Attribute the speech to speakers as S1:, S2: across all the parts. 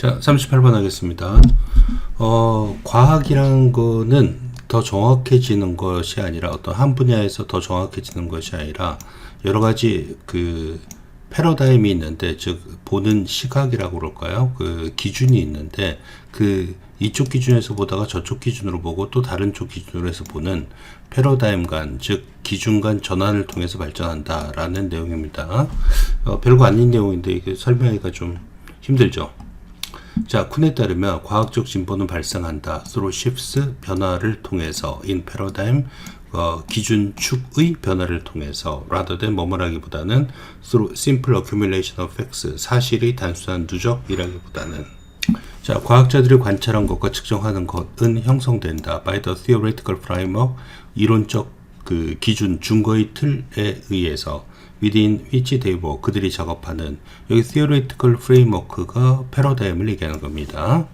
S1: 자, 38번 하겠습니다. 과학이란 거는 더 정확해지는 것이 아니라 어떤 한 분야에서 더 정확해지는 것이 아니라 여러 가지 그 패러다임이 있는데, 즉 보는 시각이라고 그럴까요? 그 기준이 있는데 그 이쪽 기준에서 보다가 저쪽 기준으로 보고 또 다른 쪽 기준으로 해서 보는 패러다임 간, 즉 기준 간 전환을 통해서 발전한다라는 내용입니다. 별거 아닌 내용인데 이게 설명하기가 좀 힘들죠. 자, 쿤에 따르면 과학적 진보는 발생한다. through shifts, 변화를 통해서, in paradigm, 기준축의 변화를 통해서, rather than 뭐뭐라기보다는 through simple accumulation of facts, 사실의 단순한 누적이라기보다는. 자, 과학자들이 관찰한 것과 측정하는 것은 형성된다. by the theoretical framework, 이론적 그 기준, 증거의 틀에 의해서. within which they work, 그들이 작업하는. 여기 theoretical framework가 패러다임을 얘기하는 겁니다.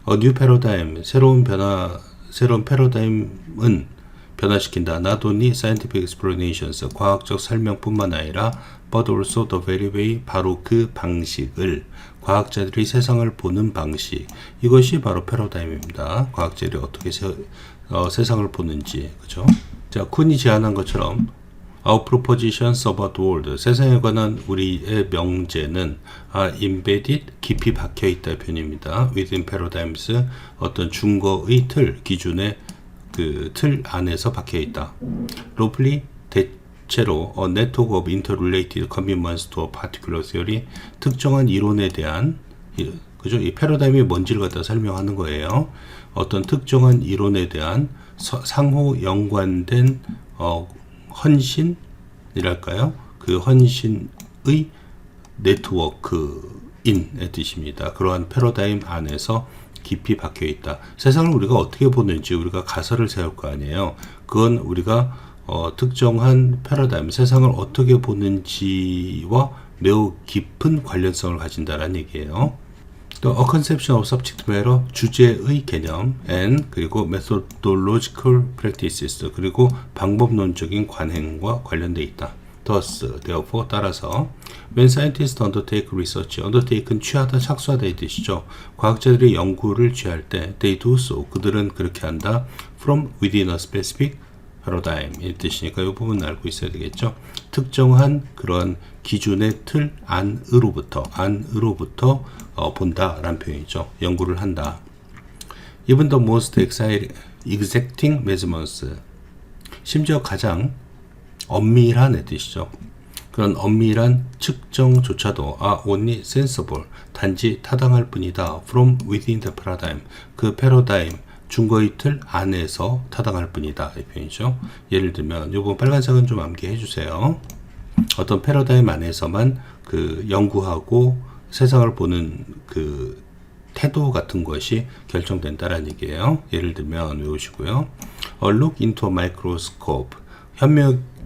S1: new paradigm, 새로운 패러다임은 변화시킨다. not only scientific explanations, 과학적 설명뿐만 아니라 but also the very way, 바로 그 방식을, 과학자들이 세상을 보는 방식, 이것이 바로 패러다임입니다. 과학자들이 어떻게 세상을 보는지, 그죠? 자, 쿤이 제안한 것처럼 Our propositions about the world, 세상에 관한 우리의 명제는 embedded, 깊이 박혀있다 표현입니다. within paradigms, 어떤 증거의 틀, 기준의 그 틀 안에서 박혀있다. roughly, 대체로 a network of interrelated commitments to a particular theory, 특정한 이론에 대한, 그죠? 이 패러다임이 뭔지를 갖다 설명하는 거예요. 어떤 특정한 이론에 대한 상호 연관된 헌신이랄까요? 그 헌신의 네트워크인의 뜻입니다. 그러한 패러다임 안에서 깊이 박혀 있다. 세상을 우리가 어떻게 보는지 우리가 가설을 세울 거 아니에요. 그건 우리가 특정한 패러다임, 세상을 어떻게 보는지와 매우 깊은 관련성을 가진다는 얘기예요. 또 a conception of subject matter, 주제의 개념, and 그리고 methodological practices, 그리고 방법론적인 관행과 관련돼 있다. thus, therefore, 따라서 when scientists undertake research, undertake는 취하다, 착수하다 이 뜻이죠. 과학자들이 연구를 취할 때 they do so, 그들은 그렇게 한다. from within a specific paradigm 이 뜻이니까 이 부분 알고 있어야 되겠죠. 특정한 그런 기준의 틀 안으로부터 본다라는 표현이죠. 연구를 한다. Even the most exacting measurements, 심지어 가장 엄밀한 뜻이죠. 그런 엄밀한 측정조차도 only sensible, 단지 타당할 뿐이다. from within the paradigm, 그 패러다임, 증거의 틀 안에서 타당할 뿐이다. 이 표현이죠. 예를 들면 요번 빨간색은 좀 암기해 주세요. 어떤 패러다임 안에서만 그 연구하고 세상을 보는 그 태도 같은 것이 결정된다라는 얘기예요. 예를 들면 외우시고요. A look into a microscope,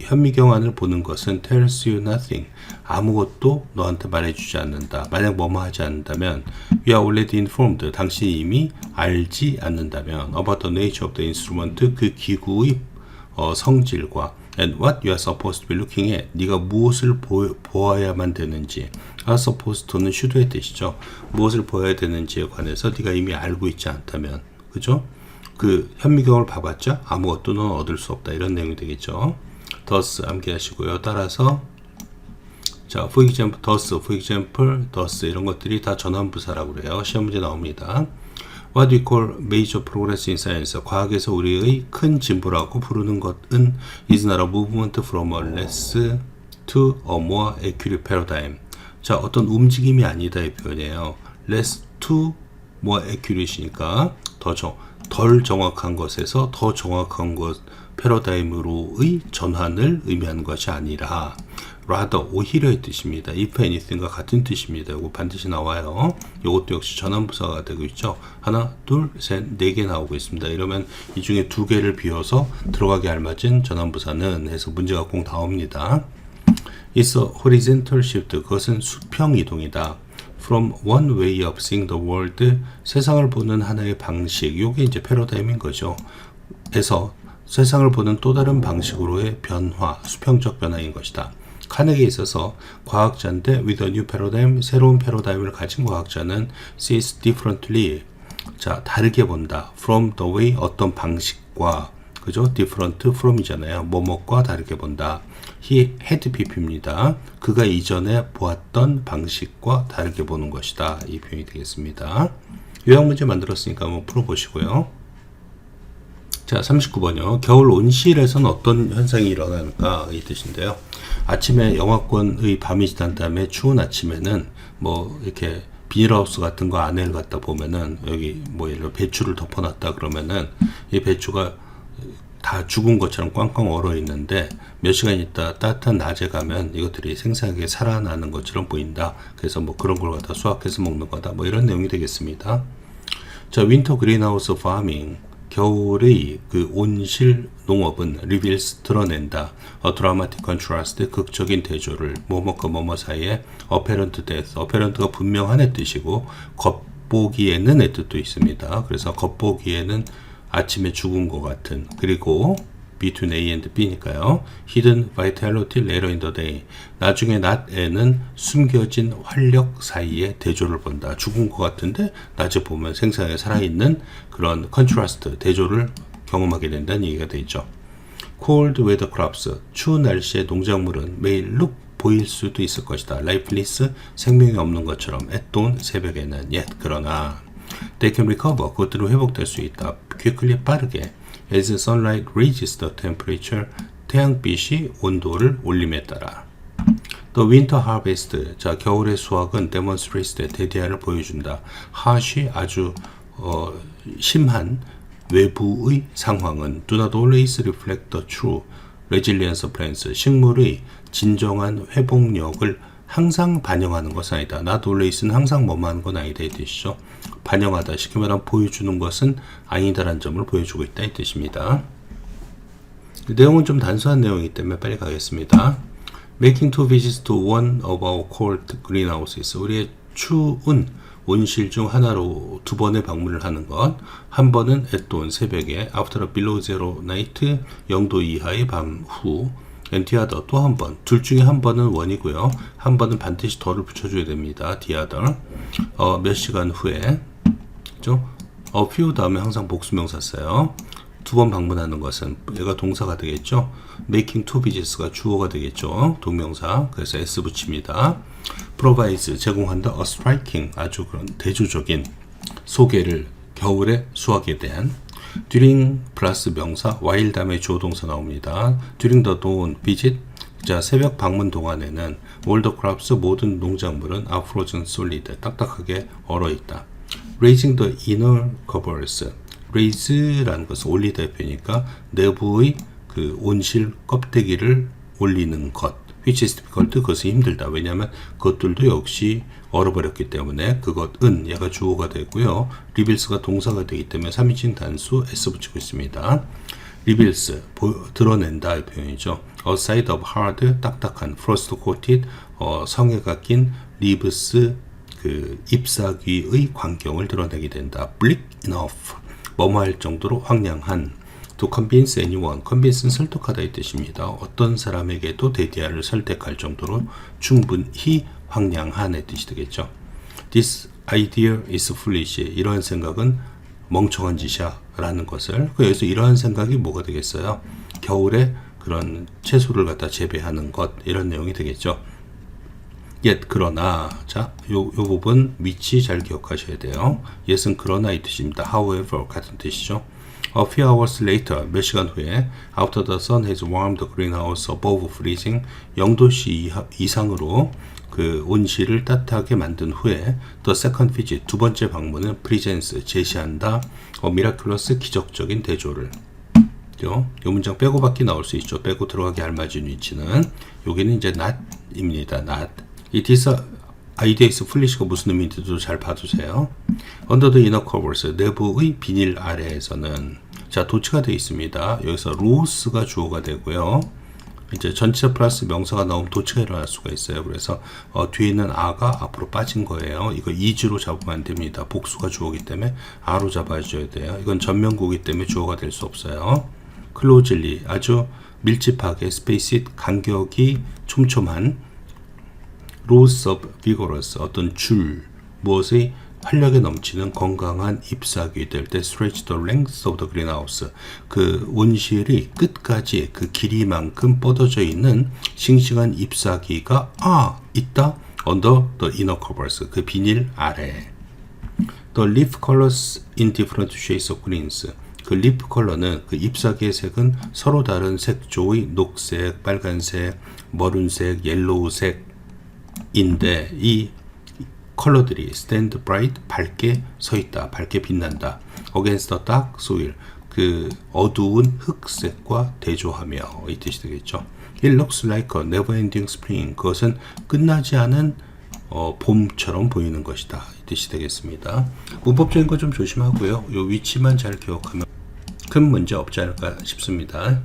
S1: 현미경 안을 보는 것은 tells you nothing, 아무것도 너한테 말해주지 않는다. 만약 뭐뭐 하지 않는다면 we are already informed, 당신이 이미 알지 않는다면 about the nature of the instrument, 그 기구의 성질과 and what you are supposed to be looking at, 네가 무엇을 보아야만 되는지, are supposed to는 should의 뜻이죠. 무엇을 보아야 되는지에 관해서 네가 이미 알고 있지 않다면, 그죠? 그 현미경을 봐봤자 아무것도 넌 얻을 수 없다, 이런 내용이 되겠죠. thus 암기하시고요. 따라서 자, for example, thus 이런 것들이 다 전환부사라고 그래요. 시험 문제 나옵니다. What we call major progress in science, 과학에서 우리의 큰 진보라고 부르는 것은 is not a movement from a less to a more accurate paradigm. 자, 어떤 움직임이 아니다 이 표현이에요. less to more accurate이니까 덜 정확한 것에서 더 정확한 것, 패러다임으로의 전환을 의미하는 것이 아니라 rather, 오히려의 뜻입니다. if anything과 같은 뜻입니다. 이거 반드시 나와요. 이것도 역시 전환부사가 되고 있죠. 하나, 둘, 셋, 네 개 나오고 있습니다. 이러면 이 중에 두 개를 비워서 들어가게 알맞은 전환부사는 해서 문제가 꼭 나옵니다. It's a horizontal shift, 그것은 수평 이동이다. From one way of seeing the world, 세상을 보는 하나의 방식, 이게 이제 패러다임인 거죠. 에서 세상을 보는 또 다른 방식으로의 변화, 수평적 변화인 것이다. 카네기에 있어서 과학자인데 with a new paradigm, 새로운 패러다임을 가진 과학자는 sees differently, 자 다르게 본다. from the way, 어떤 방식과, 그죠? different from이잖아요. 뭐뭐과 다르게 본다. he had pp입니다. 그가 이전에 보았던 방식과 다르게 보는 것이다. 이 표현이 되겠습니다. 요약 문제 만들었으니까 한번 풀어보시고요. 자, 39번이요. 겨울 온실에서는 어떤 현상이 일어날까? 이 뜻인데요. 아침에 영하권의 밤이 지난 다음에 추운 아침에는 뭐 이렇게 비닐하우스 같은 거 안에를 갖다 보면은 여기 뭐 예를 들어 배추를 덮어놨다 그러면은 이 배추가 다 죽은 것처럼 꽝꽝 얼어 있는데 몇 시간 있다 따뜻한 낮에 가면 이것들이 생생하게 살아나는 것처럼 보인다. 그래서 뭐 그런 걸 갖다 수확해서 먹는 거다. 뭐 이런 내용이 되겠습니다. 자, 윈터 그린하우스 파밍, 겨울의 그 온실 농업은 reveals, 드러낸다. a dramatic contrast, 극적인 대조를 뭐뭐과 뭐뭐 사이에 apparent death, apparent가 분명한의 뜻이고 겉보기에는의 뜻도 있습니다. 그래서 겉보기에는 아침에 죽은 것 같은, 그리고 between A and B니까요. hidden vitality later in the day, 나중에 낮에는 숨겨진 활력 사이에 대조를 본다. 죽은 것 같은데 낮에 보면 생생하게 살아있는 그런 contrast, 대조를 경험하게 된다는 얘기가 되죠. cold weather crops, 추운 날씨의 농작물은 매일 look, 보일 수도 있을 것이다. lifeless, 생명이 없는 것처럼 at dawn, 새벽에는 yet, 그러나 they can recover, 그것들은 회복될 수 있다. quickly, 빠르게. as sunlight raises the temperature, 태양빛이 온도를 올림에 따라. The winter harvest, 자 겨울의 수확은 demonstrates the, 대대안을 보여준다. harsh, 아주 심한 외부의 상황은 do not always reflect the true resilience of plants, 식물의 진정한 회복력을 항상 반영하는 것은 아니다. not always는 항상 뭐만 하는 건 아니다 이 뜻이죠. 반영하다, 쉽게 말하면 보여주는 것은 아니다라는 점을 보여주고 있다 이 뜻입니다. 내용은 좀 단순한 내용이기 때문에 빨리 가겠습니다. Making two visits to one of our cold greenhouses, 우리의 추운 온실 중 하나로 두 번의 방문을 하는 것. 한 번은 at dawn, 새벽에, after a below zero night, 0도 이하의 밤 후, and the other, 또 한 번. 둘 중에 한 번은 원이고요. 한 번은 반드시 더를 붙여줘야 됩니다. the other. 몇 시간 후에, 그죠? a few 다음에 항상 복수명사 써요. 두 번 방문하는 것은 얘가 동사가 되겠죠. making two visits가 주어가 되겠죠. 동명사. 그래서 s 붙입니다. provides, 제공한다. a striking, 아주 그런 대조적인 소개를, 겨울의 수확에 대한. during 플러스 명사, while 다음에 주어동사 나옵니다. during the dawn visit, 자 새벽 방문 동안에는 all the crops, 모든 농작물은 are frozen solid, 딱딱하게 얼어 있다. raising the inner covers, raise라는 것은 올리다의 표현이니까 내부의 그 온실 껍데기를 올리는 것, which is difficult, 그것이 힘들다. 왜냐하면 그것들도 역시 얼어버렸기 때문에 그것은 얘가 주어가 되고요. reveals가 동사가 되기 때문에 3인칭 단수 s 붙이고 있습니다. reveals, 드러낸다 이 표현이죠. a side of hard, 딱딱한, frost coated, 성에가 낀 leaves, 그 잎사귀의 광경을 드러내게 된다. bleak enough, 뭐뭐할 정도로 황량한. to convince anyone, convince는 설득하다 이 뜻입니다. 어떤 사람에게도 대디아를 설득할 정도로 충분히 황량한의 뜻이 되겠죠. This idea is foolish, 이러한 생각은 멍청한 짓이야 라는 것을, 그래서 이러한 생각이 뭐가 되겠어요? 겨울에 그런 채소를 갖다 재배하는 것, 이런 내용이 되겠죠. yet, 그러나, 자, 요 부분 위치 잘 기억하셔야 돼요. yet은 그러나 이 뜻입니다. however 같은 뜻이죠. A few hours later, 몇 시간 후에, after the sun has warmed the greenhouse above freezing, 0도씨 이상으로 그 온실을 따뜻하게 만든 후에, the second visit, 두 번째 방문은 presents, 제시한다. miraculous, 기적적인 대조를. 이 문장 빼고 밖에 나올 수 있죠. 빼고 들어가기 알맞은 위치는. 여기는 이제 not입니다. not. 이 this idea is foolish가 무슨 의미인지도 잘 봐주세요. Under the inner covers, 내부의 비닐 아래에서는, 자 도치가 되어 있습니다. 여기서 로스가 주어가 되고요. 이제 전치사 플러스 명사가 나오면 도치가 일어날 수가 있어요. 그래서 뒤에 있는 아가 앞으로 빠진 거예요. 이거 is로 잡으면 안 됩니다. 복수가 주어기 때문에 아로 잡아줘야 돼요. 이건 전면구기 때문에 주어가 될 수 없어요. closely, 아주 밀집하게, 스페이스 간격이 촘촘한 loss of vigorous 어떤 무엇의 활력에 넘치는 건강한 잎사귀 될 때 stretch the length of the greenhouse 그 온실이 끝까지 그 길이만큼 뻗어져 있는 싱싱한 잎사귀가 있다 under the inner covers 그 비닐 아래 the leaf colors in different shades of greens 그 리프 컬러는 그 잎사귀의 색은 서로 다른 색조의 녹색, 빨간색, 머룬색, 옐로우색인데 이 컬러들이 stand bright 밝게 서 있다, 밝게 빛난다. against the dark soil 그 어두운 흑색과 대조하며 이 뜻이 되겠죠. It looks like a never-ending spring 그것은 끝나지 않은 봄처럼 보이는 것이다. 이 뜻이 되겠습니다. 문법적인 거 좀 조심하고요. 요 위치만 잘 기억하면 큰 문제 없지 않을까 싶습니다.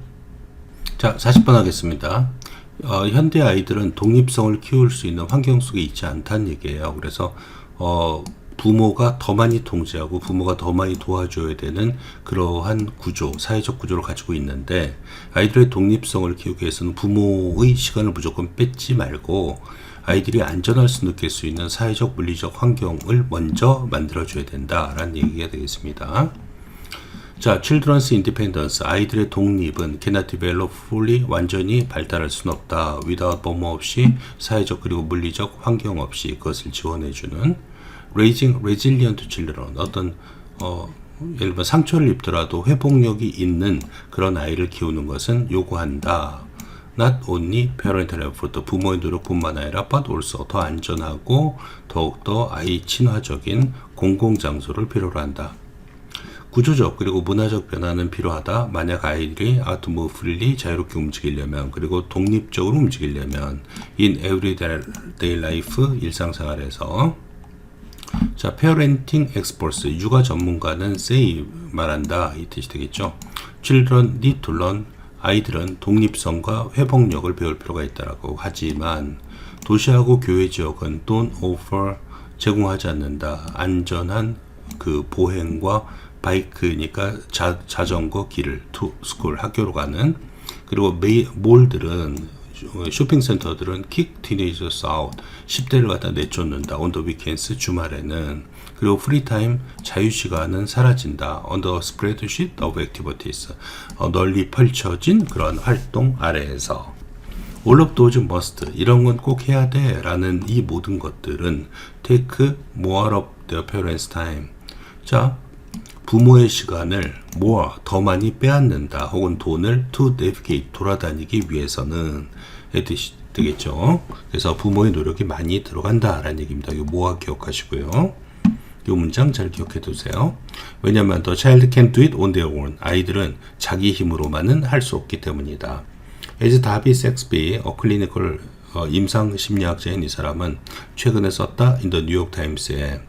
S1: 자, 40번 하겠습니다. 현대 아이들은 독립성을 키울 수 있는 환경 속에 있지 않다는 얘기예요. 그래서 부모가 더 많이 통제하고 부모가 더 많이 도와줘야 되는 그러한 구조, 사회적 구조를 가지고 있는데 아이들의 독립성을 키우기 위해서는 부모의 시간을 무조건 뺏지 말고 아이들이 안전할 수 느낄 수 있는 사회적 물리적 환경을 먼저 만들어줘야 된다라는 얘기가 되겠습니다. 자, children's independence, 아이들의 독립은 cannot develop fully, 완전히 발달할 수는 없다. without 부모 없이, 사회적 그리고 물리적 환경 없이 그것을 지원해주는 raising resilient children, 어떤 예를 들어 상처를 입더라도 회복력이 있는 그런 아이를 키우는 것은 요구한다. not only parental effort, 부모의 노력뿐만 아니라 but also 더 안전하고 더욱더 아이 친화적인 공공장소를 필요로 한다. 구조적 그리고 문화적 변화는 필요하다. 만약 아이들이 out move freely 자유롭게 움직이려면 그리고 독립적으로 움직이려면 in everyday life 일상생활에서 자 parenting experts 육아 전문가는 say 말한다 이 뜻이 되겠죠. Children need to learn 아이들은 독립성과 회복력을 배울 필요가 있다라고 하지만 도시하고 교외 지역은 don't offer 제공하지 않는다. 안전한 그 보행과 바이크니까 자전거 길을 to school 학교로 가는 그리고 몰들은 쇼핑센터들은 kick teenagers out 10대를 갖다 내쫓는다 on the weekends 주말에는 그리고 프리타임 자유시간은 사라진다 on the spreadsheet of activities 널리 펼쳐진 그런 활동 아래에서 all of those must 이런 건 꼭 해야 돼 라는 이 모든 것들은 take more of their parents time 자 부모의 시간을 더 많이 빼앗는다 혹은 돈을 to navigate 돌아다니기 위해서는 뜻이 되겠죠. 그래서 부모의 노력이 많이 들어간다 라는 얘기입니다. 이거 모아 기억하시고요. 이 문장 잘 기억해 두세요. 왜냐하면 the child can't do it on their own 아이들은 자기 힘으로만은 할 수 없기 때문이다. As Darby Saxby, 클리니컬 임상심리학자인 이 사람은 최근에 썼다 in the New York Times에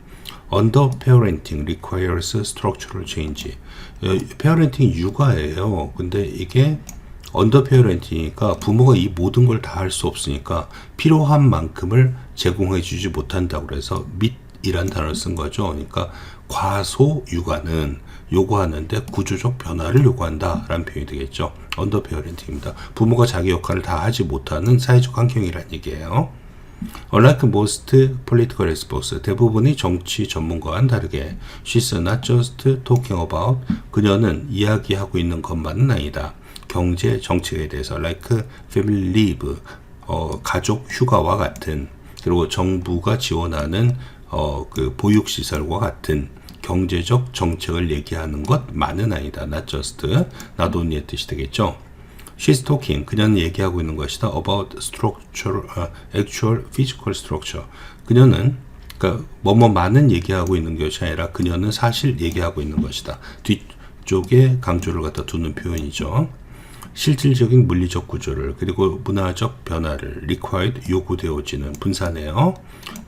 S1: Underparenting requires structural change. parenting 육아예요. 근데 이게 underparenting이니까 부모가 이 모든 걸 다 할 수 없으니까 필요한 만큼을 제공해 주지 못한다고 그래서 밑이란 단어를 쓴 거죠. 그러니까 과소 육아는 요구하는데 구조적 변화를 요구한다 라는 표현이 되겠죠. underparenting입니다. 부모가 자기 역할을 다 하지 못하는 사회적 환경이란 얘기예요. Unlike most political experts, 대부분의 정치 전문가와는 다르게 she's not just talking about 그녀는 이야기하고 있는 것만은 아니다. 경제 정책에 대해서 like family leave 가족 휴가와 같은 그리고 정부가 지원하는 그 보육시설과 같은 경제적 정책을 얘기하는 것만은 아니다. not just, not only의 뜻이 되겠죠. She's talking. 그녀는 얘기하고 있는 것이다. About structure, actual physical structure. 그녀는 그러니까 뭐뭐만은 얘기하고 있는 것이 아니라 그녀는 사실 얘기하고 있는 것이다. 뒤쪽에 강조를 갖다 두는 표현이죠. 실질적인 물리적 구조를 그리고 문화적 변화를 required 요구되어지는 분사네요.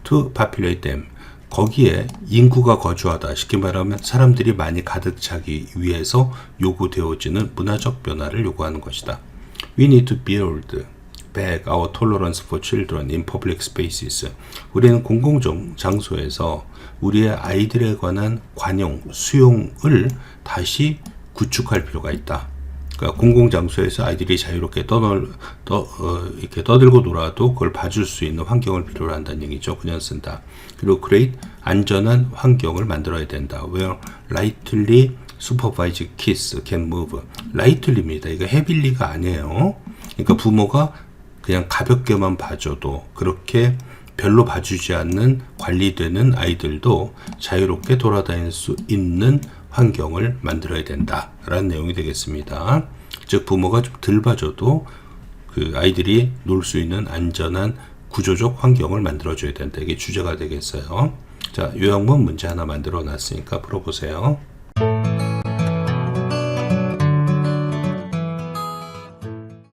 S1: To populate them. 거기에 인구가 거주하다. 쉽게 말하면 사람들이 많이 가득 차기 위해서 요구되어지는 문화적 변화를 요구하는 것이다. We need to build back our tolerance for children in public spaces. 우리는 공공적 장소에서 우리의 아이들에 관한 관용, 수용을 다시 구축할 필요가 있다. 그러니까 공공장소에서 아이들이 자유롭게 이렇게 떠들고 놀아도 그걸 봐줄 수 있는 환경을 필요로 한다는 얘기죠. 그냥 쓴다. 그리고 create 안전한 환경을 만들어야 된다. Where lightly supervised kids can move. lightly입니다. 이거 heavily가 아니에요. 그러니까 부모가 그냥 가볍게만 봐줘도 그렇게 별로 봐주지 않는 관리되는 아이들도 자유롭게 돌아다닐 수 있는 환경을 만들어야 된다라는 내용이 되겠습니다. 즉 부모가 좀 덜 봐줘도 그 아이들이 놀 수 있는 안전한 구조적 환경을 만들어줘야 된다. 이게 주제가 되겠어요. 자, 요약문 문제 하나 만들어 놨으니까 풀어보세요.